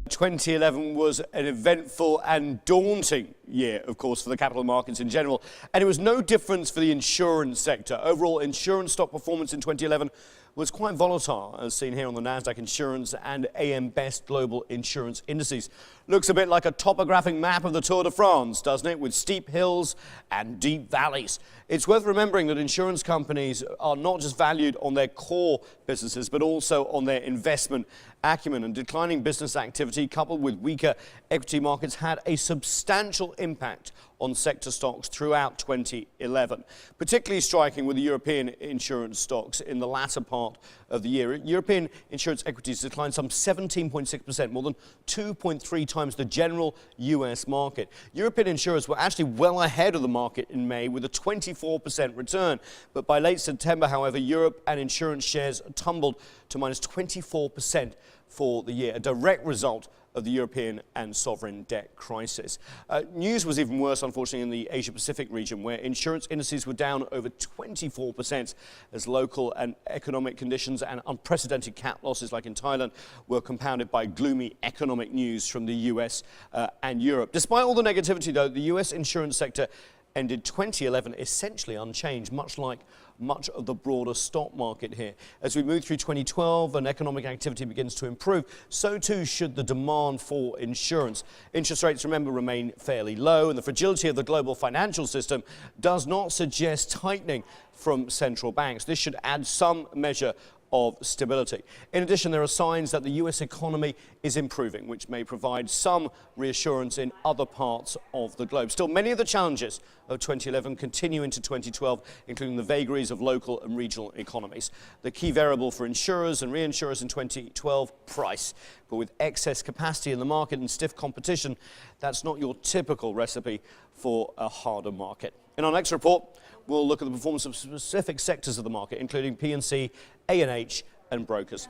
2011 was an eventful and daunting year, of course, for the capital markets in general, and it was no different for the insurance sector. Overall, insurance stock performance in 2011 was quite volatile, as seen here on the NASDAQ Insurance and AM Best Global Insurance Indices. Looks a bit like a topographic map of the Tour de France, doesn't it, with steep hills and deep valleys. It's worth remembering that insurance companies are not just valued on their core businesses, but also on their investment acumen, and declining business activity coupled with weaker equity markets had a substantial impact on sector stocks throughout 2011. Particularly striking with the European insurance stocks in the latter part of the year. European insurance equities declined some 17.6%, more than 2.3 times the general US market. European insurers were actually well ahead of the market in May with a 24% return. But by late September, however, Europe and insurance shares tumbled to minus 24% for the year, a direct result of the European and sovereign debt crisis. News was even worse, unfortunately, in the Asia-Pacific region, where insurance indices were down over 24% as local and economic conditions and unprecedented cat losses, like in Thailand, were compounded by gloomy economic news from the US and Europe. Despite all the negativity, though, the US insurance sector ended 2011 essentially unchanged, much like much of the broader stock market here. As we move through 2012 and economic activity begins to improve, so too should the demand for insurance. Interest rates, remember, remain fairly low, and the fragility of the global financial system does not suggest tightening from central banks. This should add some measure of stability. In addition, there are signs that the US economy is improving, which may provide some reassurance in other parts of the globe. Still, many of the challenges of 2011 continue into 2012, including the vagaries of local and regional economies. The key variable for insurers and reinsurers in 2012, price. But with excess capacity in the market and stiff competition, that's not your typical recipe for a harder market. In our next report, we'll look at the performance of specific sectors of the market, including P&C, A&H, and brokers.